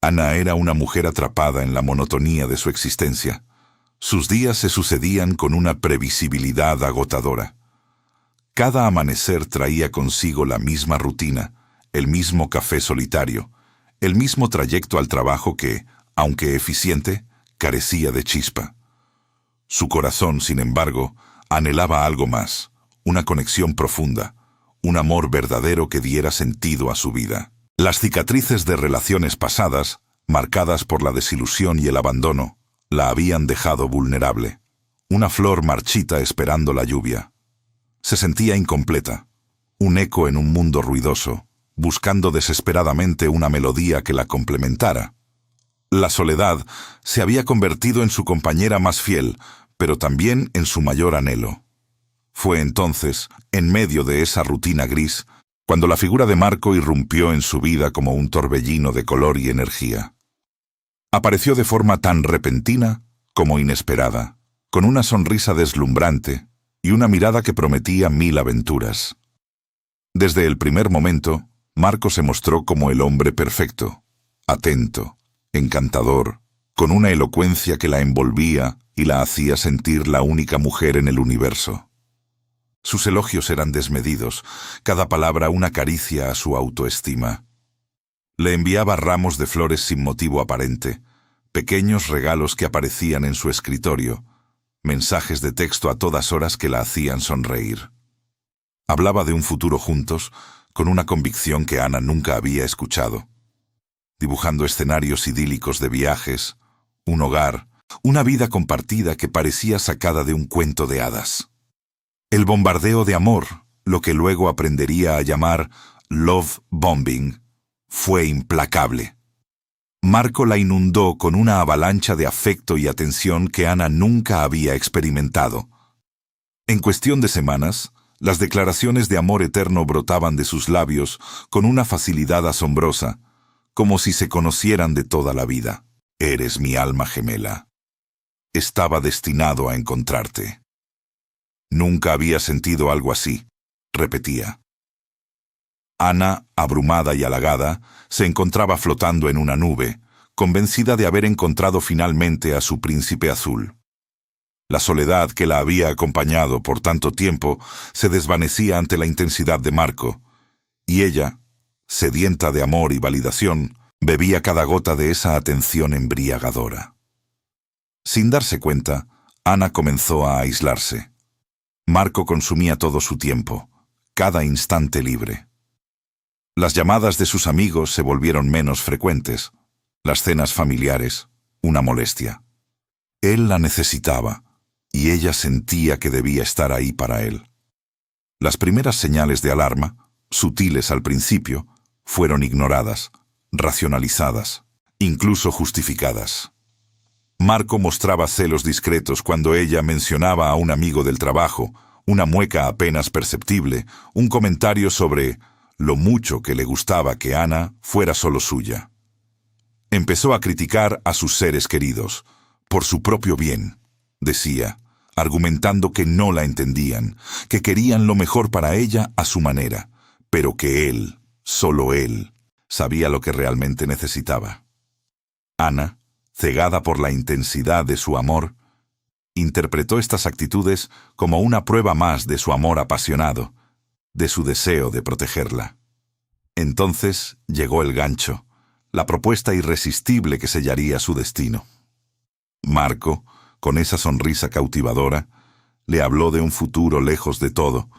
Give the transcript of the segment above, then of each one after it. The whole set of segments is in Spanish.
Ana era una mujer atrapada en la monotonía de su existencia. Sus días se sucedían con una previsibilidad agotadora. Cada amanecer traía consigo la misma rutina, el mismo café solitario, el mismo trayecto al trabajo que, aunque eficiente, carecía de chispa. Su corazón, sin embargo, anhelaba algo más, una conexión profunda, un amor verdadero que diera sentido a su vida. Las cicatrices de relaciones pasadas, marcadas por la desilusión y el abandono, la habían dejado vulnerable, una flor marchita esperando la lluvia. Se sentía incompleta, un eco en un mundo ruidoso, buscando desesperadamente una melodía que la complementara. La soledad se había convertido en su compañera más fiel, pero también en su mayor anhelo. Fue entonces, en medio de esa rutina gris, cuando la figura de Marco irrumpió en su vida como un torbellino de color y energía. Apareció de forma tan repentina como inesperada, con una sonrisa deslumbrante y una mirada que prometía 1000 aventuras. Desde el primer momento, Marco se mostró como el hombre perfecto, atento, encantador, con una elocuencia que la envolvía y la hacía sentir la única mujer en el universo. Sus elogios eran desmedidos, cada palabra una caricia a su autoestima. Le enviaba ramos de flores sin motivo aparente, pequeños regalos que aparecían en su escritorio, mensajes de texto a todas horas que la hacían sonreír. Hablaba de un futuro juntos, con una convicción que Ana nunca había escuchado, dibujando escenarios idílicos de viajes, un hogar, una vida compartida que parecía sacada de un cuento de hadas. El bombardeo de amor, lo que luego aprendería a llamar love bombing, fue implacable. Marco la inundó con una avalancha de afecto y atención que Ana nunca había experimentado. En cuestión de semanas, las declaraciones de amor eterno brotaban de sus labios con una facilidad asombrosa, como si se conocieran de toda la vida. Eres mi alma gemela. Estaba destinado a encontrarte. Nunca había sentido algo así, repetía. Ana, abrumada y halagada, se encontraba flotando en una nube, convencida de haber encontrado finalmente a su príncipe azul. La soledad que la había acompañado por tanto tiempo se desvanecía ante la intensidad de Marco, y ella, sedienta de amor y validación, bebía cada gota de esa atención embriagadora. Sin darse cuenta, Ana comenzó a aislarse. Marco consumía todo su tiempo, cada instante libre. Las llamadas de sus amigos se volvieron menos frecuentes, las cenas familiares, una molestia. Él la necesitaba, y ella sentía que debía estar ahí para él. Las primeras señales de alarma, sutiles al principio, fueron ignoradas, racionalizadas, incluso justificadas. Marco mostraba celos discretos cuando ella mencionaba a un amigo del trabajo, una mueca apenas perceptible, un comentario sobre lo mucho que le gustaba que Ana fuera solo suya. Empezó a criticar a sus seres queridos, por su propio bien, decía, argumentando que no la entendían, que querían lo mejor para ella a su manera, pero que él, solo él, sabía lo que realmente necesitaba. Ana, cegada por la intensidad de su amor, interpretó estas actitudes como una prueba más de su amor apasionado, de su deseo de protegerla. Entonces llegó el gancho, la propuesta irresistible que sellaría su destino. Marco, con esa sonrisa cautivadora, le habló de un futuro lejos de todo,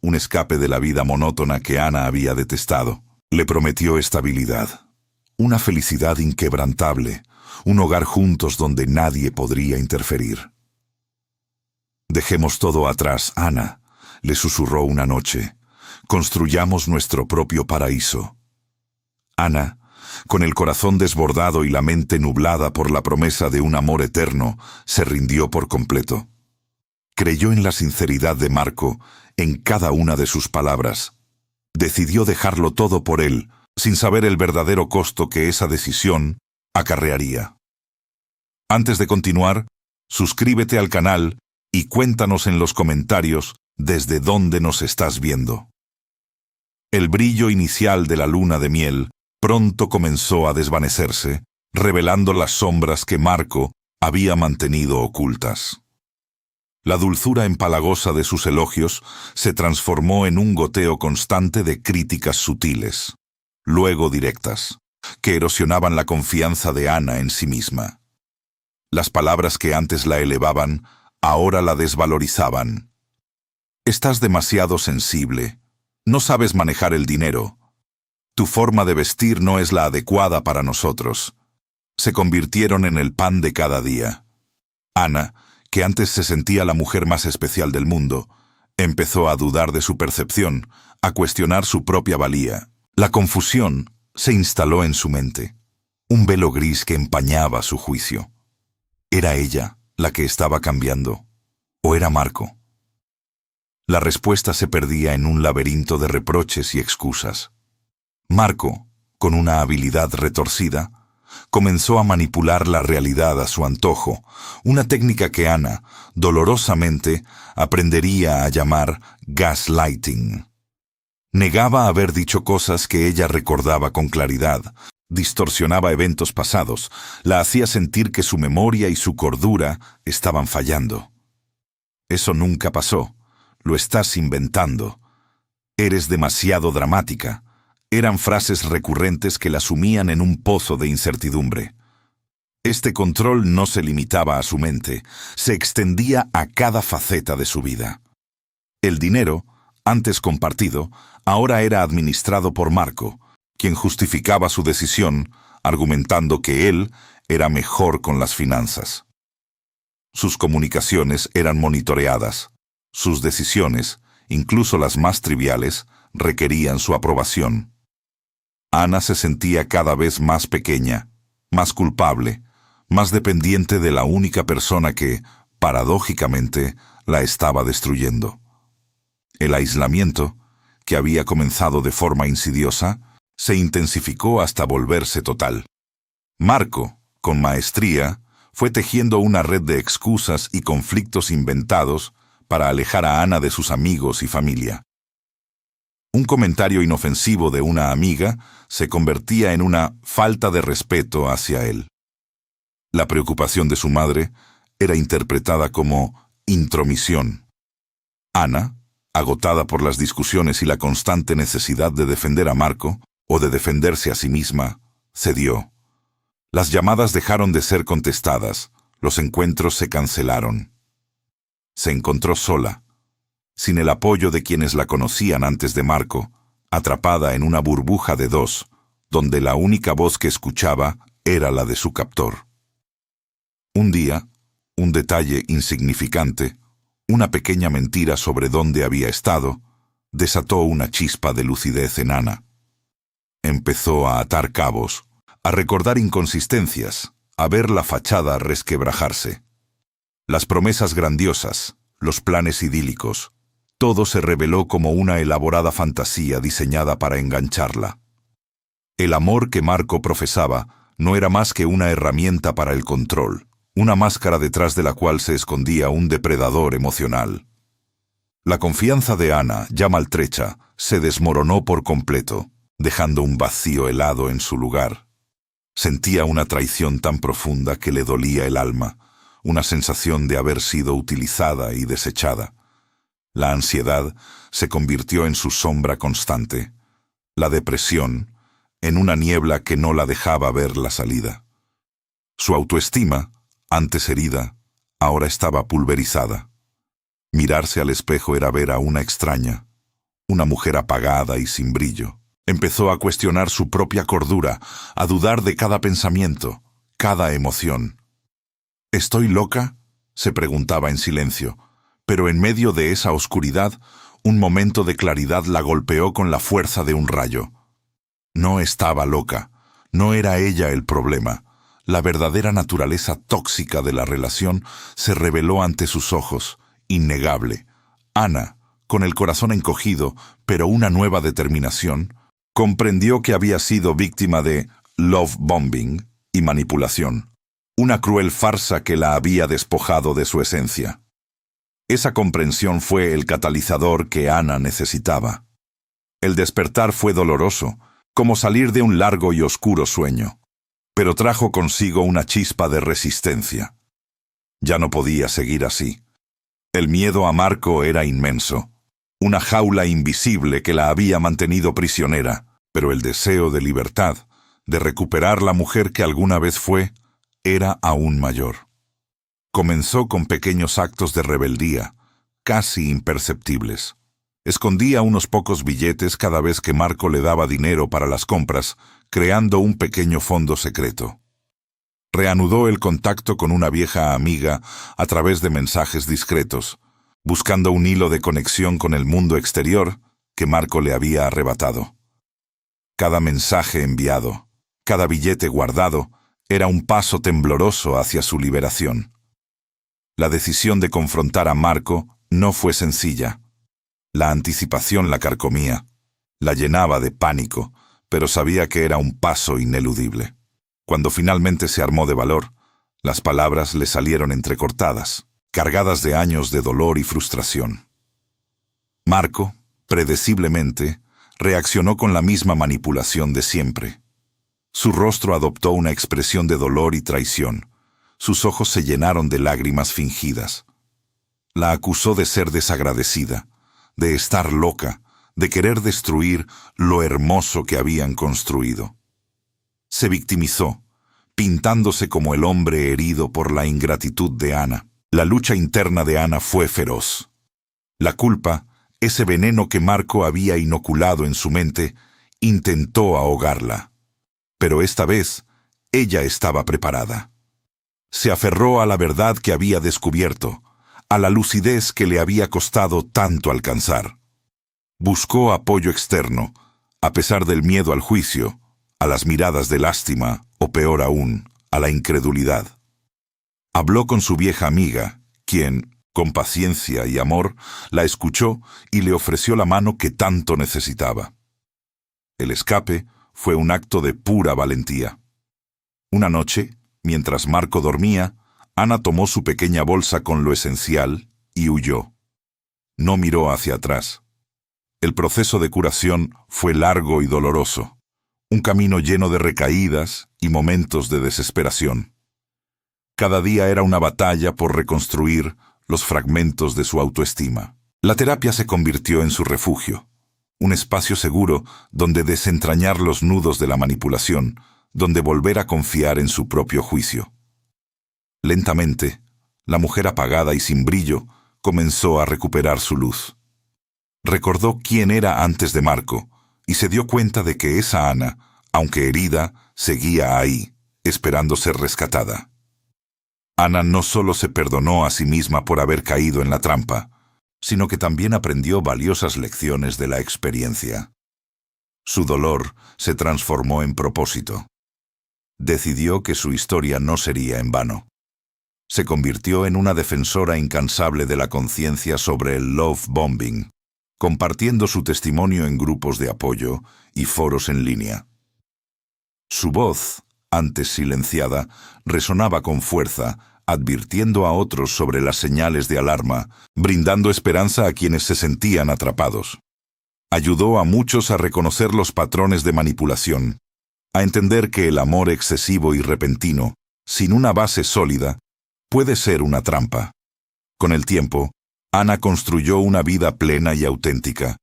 un escape de la vida monótona que Ana había detestado. Le prometió estabilidad, una felicidad inquebrantable, un hogar juntos donde nadie podría interferir. «Dejemos todo atrás, Ana», le susurró una noche. «Construyamos nuestro propio paraíso». Ana, con el corazón desbordado y la mente nublada por la promesa de un amor eterno, se rindió por completo. Creyó en la sinceridad de Marco, en cada una de sus palabras. Decidió dejarlo todo por él, sin saber el verdadero costo que esa decisión acarrearía. Antes de continuar, suscríbete al canal y cuéntanos en los comentarios desde dónde nos estás viendo. El brillo inicial de la luna de miel pronto comenzó a desvanecerse, revelando las sombras que Marco había mantenido ocultas. La dulzura empalagosa de sus elogios se transformó en un goteo constante de críticas sutiles, luego directas, que erosionaban la confianza de Ana en sí misma. Las palabras que antes la elevaban, ahora la desvalorizaban. Estás demasiado sensible. No sabes manejar el dinero. Tu forma de vestir no es la adecuada para nosotros. Se convirtieron en el pan de cada día. Ana, que antes se sentía la mujer más especial del mundo, empezó a dudar de su percepción, a cuestionar su propia valía. La confusión se instaló en su mente, un velo gris que empañaba su juicio. ¿Era ella la que estaba cambiando? ¿O era Marco? La respuesta se perdía en un laberinto de reproches y excusas. Marco, con una habilidad retorcida, comenzó a manipular la realidad a su antojo, una técnica que Ana, dolorosamente, aprendería a llamar gaslighting. Negaba haber dicho cosas que ella recordaba con claridad, distorsionaba eventos pasados, la hacía sentir que su memoria y su cordura estaban fallando. Eso nunca pasó, lo estás inventando. Eres demasiado dramática. Eran frases recurrentes que la sumían en un pozo de incertidumbre. Este control no se limitaba a su mente, se extendía a cada faceta de su vida. El dinero, antes compartido, ahora era administrado por Marco, quien justificaba su decisión, argumentando que él era mejor con las finanzas. Sus comunicaciones eran monitoreadas. Sus decisiones, incluso las más triviales, requerían su aprobación. Ana se sentía cada vez más pequeña, más culpable, más dependiente de la única persona que, paradójicamente, la estaba destruyendo. El aislamiento, que había comenzado de forma insidiosa, se intensificó hasta volverse total. Marco, con maestría, fue tejiendo una red de excusas y conflictos inventados para alejar a Ana de sus amigos y familia. Un comentario inofensivo de una amiga se convertía en una falta de respeto hacia él. La preocupación de su madre era interpretada como intromisión. Ana, agotada por las discusiones y la constante necesidad de defender a Marco, o de defenderse a sí misma, cedió. Las llamadas dejaron de ser contestadas, los encuentros se cancelaron. Se encontró sola, sin el apoyo de quienes la conocían antes de Marco, atrapada en una burbuja de dos, donde la única voz que escuchaba era la de su captor. Un día, un detalle insignificante, una pequeña mentira sobre dónde había estado, desató una chispa de lucidez en Ana. Empezó a atar cabos, a recordar inconsistencias, a ver la fachada resquebrajarse. Las promesas grandiosas, los planes idílicos, todo se reveló como una elaborada fantasía diseñada para engancharla. El amor que Marco profesaba no era más que una herramienta para el control, una máscara detrás de la cual se escondía un depredador emocional. La confianza de Ana, ya maltrecha, se desmoronó por completo, dejando un vacío helado en su lugar. Sentía una traición tan profunda que le dolía el alma, una sensación de haber sido utilizada y desechada. La ansiedad se convirtió en su sombra constante, la depresión en una niebla que no la dejaba ver la salida. Su autoestima, antes herida, ahora estaba pulverizada. Mirarse al espejo era ver a una extraña, una mujer apagada y sin brillo. Empezó a cuestionar su propia cordura, a dudar de cada pensamiento, cada emoción. ¿Estoy loca?, se preguntaba en silencio, pero en medio de esa oscuridad, un momento de claridad la golpeó con la fuerza de un rayo. No estaba loca, no era ella el problema. La verdadera naturaleza tóxica de la relación se reveló ante sus ojos, innegable. Ana, con el corazón encogido, pero una nueva determinación, comprendió que había sido víctima de love bombing y manipulación, una cruel farsa que la había despojado de su esencia. Esa comprensión fue el catalizador que Ana necesitaba. El despertar fue doloroso, como salir de un largo y oscuro sueño, pero trajo consigo una chispa de resistencia. Ya no podía seguir así. El miedo a Marco era inmenso, una jaula invisible que la había mantenido prisionera, pero el deseo de libertad, de recuperar la mujer que alguna vez fue, era aún mayor. Comenzó con pequeños actos de rebeldía, casi imperceptibles. Escondía unos pocos billetes cada vez que Marco le daba dinero para las compras, creando un pequeño fondo secreto. Reanudó el contacto con una vieja amiga a través de mensajes discretos, buscando un hilo de conexión con el mundo exterior que Marco le había arrebatado. Cada mensaje enviado, cada billete guardado, era un paso tembloroso hacia su liberación. La decisión de confrontar a Marco no fue sencilla. La anticipación la carcomía, la llenaba de pánico, pero sabía que era un paso ineludible. Cuando finalmente se armó de valor, las palabras le salieron entrecortadas, cargadas de años de dolor y frustración. Marco, predeciblemente, reaccionó con la misma manipulación de siempre. Su rostro adoptó una expresión de dolor y traición. Sus ojos se llenaron de lágrimas fingidas. La acusó de ser desagradecida, de estar loca, de querer destruir lo hermoso que habían construido. Se victimizó, pintándose como el hombre herido por la ingratitud de Ana. La lucha interna de Ana fue feroz. La culpa, ese veneno que Marco había inoculado en su mente, intentó ahogarla. Pero esta vez, ella estaba preparada. Se aferró a la verdad que había descubierto, a la lucidez que le había costado tanto alcanzar. Buscó apoyo externo, a pesar del miedo al juicio, a las miradas de lástima, o peor aún, a la incredulidad. Habló con su vieja amiga, quien, con paciencia y amor, la escuchó y le ofreció la mano que tanto necesitaba. El escape fue un acto de pura valentía. Una noche, mientras Marco dormía, Ana tomó su pequeña bolsa con lo esencial y huyó. No miró hacia atrás. El proceso de curación fue largo y doloroso, un camino lleno de recaídas y momentos de desesperación. Cada día era una batalla por reconstruir los fragmentos de su autoestima. La terapia se convirtió en su refugio, un espacio seguro donde desentrañar los nudos de la manipulación, donde volver a confiar en su propio juicio. Lentamente, la mujer apagada y sin brillo comenzó a recuperar su luz. Recordó quién era antes de Marco y se dio cuenta de que esa Ana, aunque herida, seguía ahí, esperando ser rescatada. Ana no solo se perdonó a sí misma por haber caído en la trampa, sino que también aprendió valiosas lecciones de la experiencia. Su dolor se transformó en propósito. Decidió que su historia no sería en vano. Se convirtió en una defensora incansable de la conciencia sobre el love bombing, compartiendo su testimonio en grupos de apoyo y foros en línea. Su voz, antes silenciada, resonaba con fuerza, advirtiendo a otros sobre las señales de alarma, brindando esperanza a quienes se sentían atrapados. Ayudó a muchos a reconocer los patrones de manipulación, a entender que el amor excesivo y repentino, sin una base sólida, puede ser una trampa. Con el tiempo, Ana construyó una vida plena y auténtica,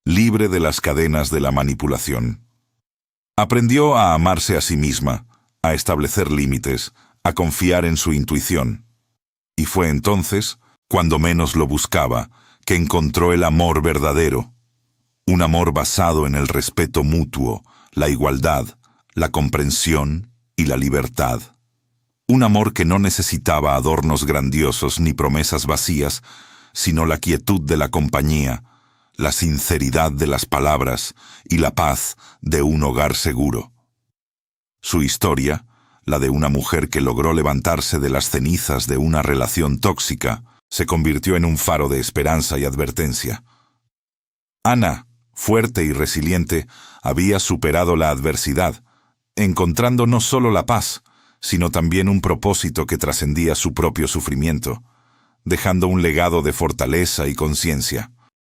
libre de las cadenas de la manipulación. Aprendió a amarse a sí misma, a establecer límites, a confiar en su intuición. Y fue entonces, cuando menos lo buscaba, que encontró el amor verdadero. Un amor basado en el respeto mutuo, la igualdad, la comprensión y la libertad. Un amor que no necesitaba adornos grandiosos ni promesas vacías, sino la quietud de la compañía, la sinceridad de las palabras y la paz de un hogar seguro. Su historia, la de una mujer que logró levantarse de las cenizas de una relación tóxica, se convirtió en un faro de esperanza y advertencia. Ana, fuerte y resiliente, había superado la adversidad, encontrando no solo la paz, sino también un propósito que trascendía su propio sufrimiento, dejando un legado de fortaleza y conciencia.